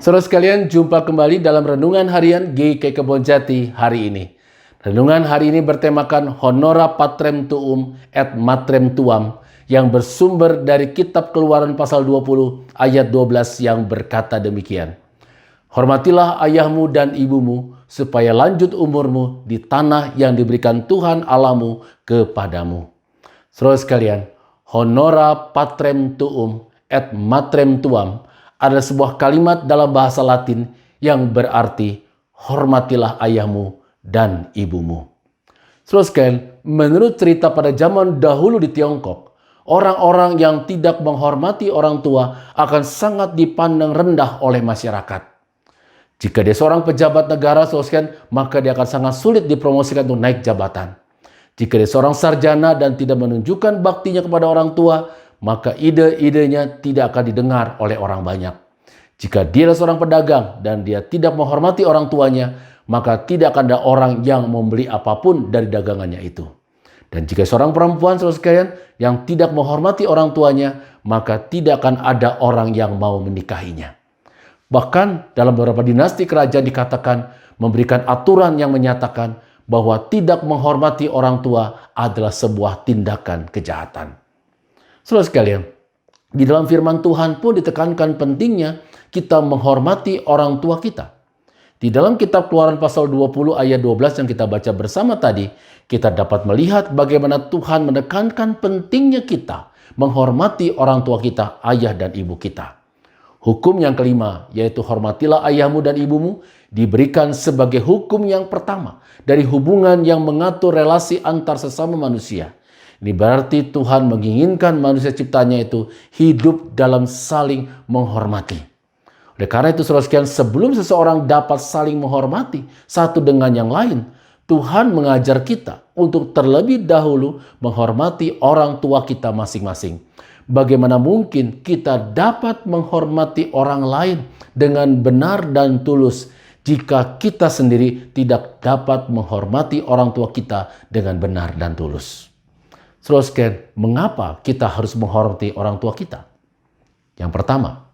Saudara sekalian, jumpa kembali dalam Renungan Harian GKI Kebonjati hari ini. Renungan hari ini bertemakan Honora Patrem Tuum et Matrem Tuam yang bersumber dari kitab Keluaran pasal 20 ayat 12 yang berkata demikian. Hormatilah ayahmu dan ibumu supaya lanjut umurmu di tanah yang diberikan Tuhan Allahmu kepadamu. Saudara sekalian, Honora Patrem Tuum et Matrem Tuam adalah sebuah kalimat dalam bahasa Latin yang berarti hormatilah ayahmu dan ibumu. Saudara sekalian, menurut cerita pada zaman dahulu di Tiongkok, orang-orang yang tidak menghormati orang tua akan sangat dipandang rendah oleh masyarakat. Jika dia seorang pejabat negara, saudara sekalian, maka dia akan sangat sulit dipromosikan untuk naik jabatan. Jika dia seorang sarjana dan tidak menunjukkan baktinya kepada orang tua, maka ide-idenya tidak akan didengar oleh orang banyak. Jika dia adalah seorang pedagang dan dia tidak menghormati orang tuanya, maka tidak akan ada orang yang membeli apapun dari dagangannya itu. Dan jika seorang perempuan, saudara sekalian, yang tidak menghormati orang tuanya, maka tidak akan ada orang yang mau menikahinya. Bahkan dalam beberapa dinasti kerajaan dikatakan memberikan aturan yang menyatakan bahwa tidak menghormati orang tua adalah sebuah tindakan kejahatan. Saudara sekalian, di dalam firman Tuhan pun ditekankan pentingnya kita menghormati orang tua kita. Di dalam kitab Keluaran pasal 20 ayat 12 yang kita baca bersama tadi, kita dapat melihat bagaimana Tuhan menekankan pentingnya kita menghormati orang tua kita, ayah dan ibu kita. Hukum yang kelima, yaitu hormatilah ayahmu dan ibumu, diberikan sebagai hukum yang pertama dari hubungan yang mengatur relasi antar sesama manusia. Ini berarti Tuhan menginginkan manusia ciptanya itu hidup dalam saling menghormati. Oleh karena itu, saudara sekalian, sebelum seseorang dapat saling menghormati satu dengan yang lain, Tuhan mengajar kita untuk terlebih dahulu menghormati orang tua kita masing-masing. Bagaimana mungkin kita dapat menghormati orang lain dengan benar dan tulus jika kita sendiri tidak dapat menghormati orang tua kita dengan benar dan tulus? Saudara sekalian, mengapa kita harus menghormati orang tua kita? Yang pertama,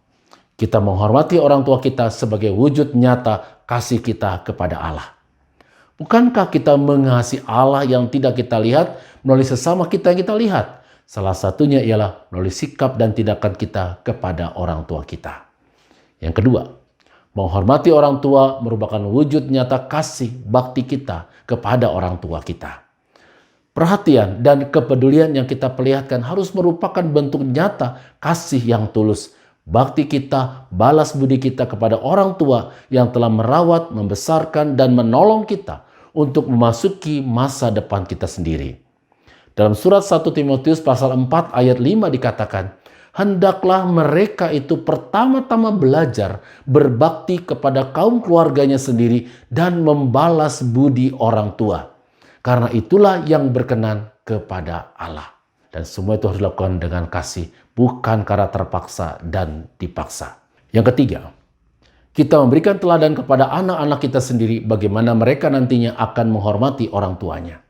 kita menghormati orang tua kita sebagai wujud nyata kasih kita kepada Allah. Bukankah kita mengasihi Allah yang tidak kita lihat melalui sesama kita yang kita lihat? Salah satunya ialah melalui sikap dan tindakan kita kepada orang tua kita. Yang kedua, menghormati orang tua merupakan wujud nyata kasih bakti kita kepada orang tua kita. Perhatian dan kepedulian yang kita perlihatkan harus merupakan bentuk nyata kasih yang tulus. Bakti kita, balas budi kita kepada orang tua yang telah merawat, membesarkan, dan menolong kita untuk memasuki masa depan kita sendiri. Dalam surat 1 Timotius pasal 4 ayat 5 dikatakan, hendaklah mereka itu pertama-tama belajar berbakti kepada kaum keluarganya sendiri dan membalas budi orang tua. Karena itulah yang berkenan kepada Allah. Dan semua itu harus dilakukan dengan kasih, bukan karena terpaksa dan dipaksa. Yang ketiga, kita memberikan teladan kepada anak-anak kita sendiri bagaimana mereka nantinya akan menghormati orang tuanya.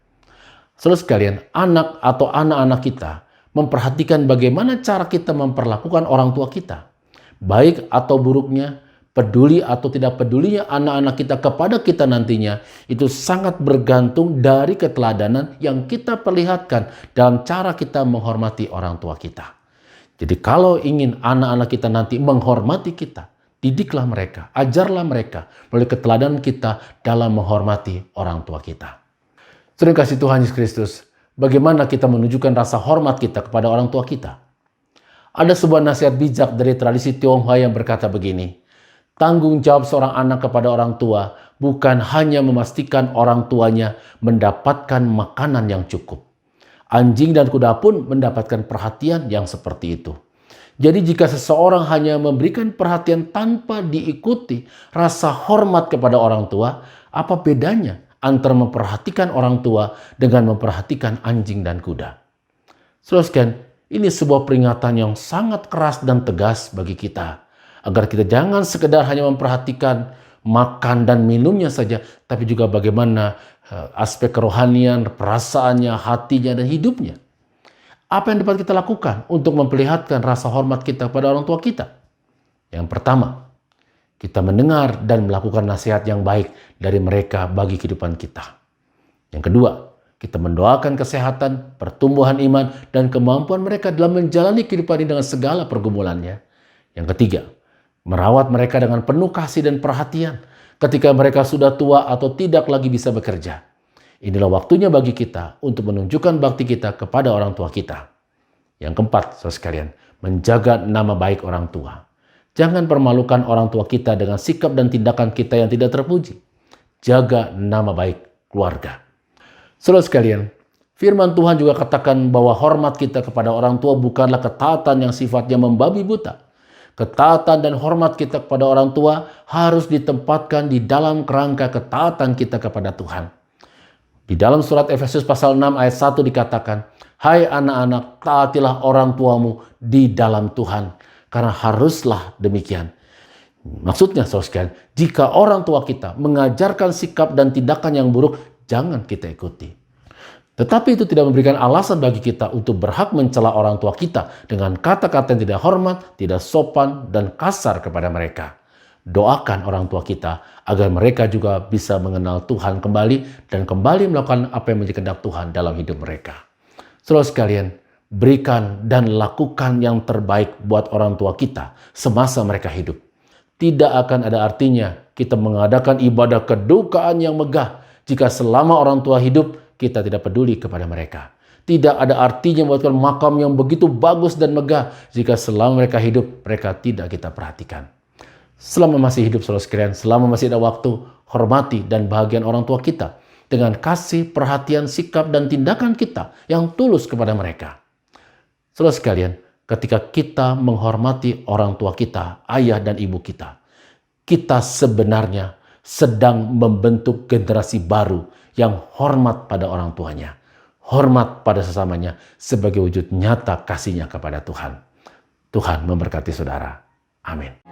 Saudara sekalian, anak atau anak-anak kita memperhatikan bagaimana cara kita memperlakukan orang tua kita. Baik atau buruknya, peduli atau tidak pedulinya anak-anak kita kepada kita nantinya, itu sangat bergantung dari keteladanan yang kita perlihatkan dalam cara kita menghormati orang tua kita. Jadi kalau ingin anak-anak kita nanti menghormati kita, didiklah mereka, ajarlah mereka melalui keteladanan kita dalam menghormati orang tua kita. Terima kasih Tuhan Yesus Kristus, bagaimana kita menunjukkan rasa hormat kita kepada orang tua kita. Ada sebuah nasihat bijak dari tradisi Tionghoa yang berkata begini, tanggung jawab seorang anak kepada orang tua bukan hanya memastikan orang tuanya mendapatkan makanan yang cukup. Anjing dan kuda pun mendapatkan perhatian yang seperti itu. Jadi jika seseorang hanya memberikan perhatian tanpa diikuti rasa hormat kepada orang tua, apa bedanya antara memperhatikan orang tua dengan memperhatikan anjing dan kuda? Saudara sekalian, ini sebuah peringatan yang sangat keras dan tegas bagi kita. Agar kita jangan sekedar hanya memperhatikan makan dan minumnya saja, tapi juga bagaimana aspek kerohanian, perasaannya, hatinya, dan hidupnya. Apa yang dapat kita lakukan untuk memperlihatkan rasa hormat kita kepada orang tua kita? Yang pertama, Kita mendengar dan melakukan nasihat yang baik dari mereka bagi kehidupan kita. Yang kedua, kita mendoakan kesehatan, pertumbuhan iman, dan kemampuan mereka dalam menjalani kehidupan ini dengan segala pergumulannya. Yang ketiga, merawat mereka dengan penuh kasih dan perhatian ketika mereka sudah tua atau tidak lagi bisa bekerja. Inilah waktunya bagi kita untuk menunjukkan bakti kita kepada orang tua kita. Yang keempat, saudara sekalian, menjaga nama baik orang tua. Jangan permalukan orang tua kita dengan sikap dan tindakan kita yang tidak terpuji. Jaga nama baik keluarga. Saudara sekalian, firman Tuhan juga katakan bahwa hormat kita kepada orang tua bukanlah ketaatan yang sifatnya membabi buta. Ketaatan dan hormat kita kepada orang tua harus ditempatkan di dalam kerangka ketaatan kita kepada Tuhan. Di dalam surat Efesus pasal 6 ayat 1 dikatakan, "Hai anak-anak, taatilah orang tuamu di dalam Tuhan, karena haruslah demikian." Maksudnya, saudara sekalian, jika orang tua kita mengajarkan sikap dan tindakan yang buruk, jangan kita ikuti. Tetapi itu tidak memberikan alasan bagi kita untuk berhak mencela orang tua kita dengan kata-kata yang tidak hormat, tidak sopan, dan kasar kepada mereka. Doakan orang tua kita agar mereka juga bisa mengenal Tuhan kembali dan kembali melakukan apa yang menjadi kehendak Tuhan dalam hidup mereka. Saudara sekalian, berikan dan lakukan yang terbaik buat orang tua kita semasa mereka hidup. Tidak akan ada artinya kita mengadakan ibadah kedukaan yang megah jika selama orang tua hidup kita tidak peduli kepada mereka. Tidak ada artinya membuatkan makam yang begitu bagus dan megah jika selama mereka hidup mereka tidak kita perhatikan. Selama masih hidup, saudara sekalian, selama masih ada waktu, hormati dan bahagian orang tua kita dengan kasih, perhatian, sikap, dan tindakan kita yang tulus kepada mereka. Saudara sekalian, ketika kita menghormati orang tua kita, ayah dan ibu kita sebenarnya sedang membentuk generasi baru yang hormat pada orang tuanya, hormat pada sesamanya sebagai wujud nyata kasihnya kepada Tuhan. Tuhan memberkati saudara. Amin.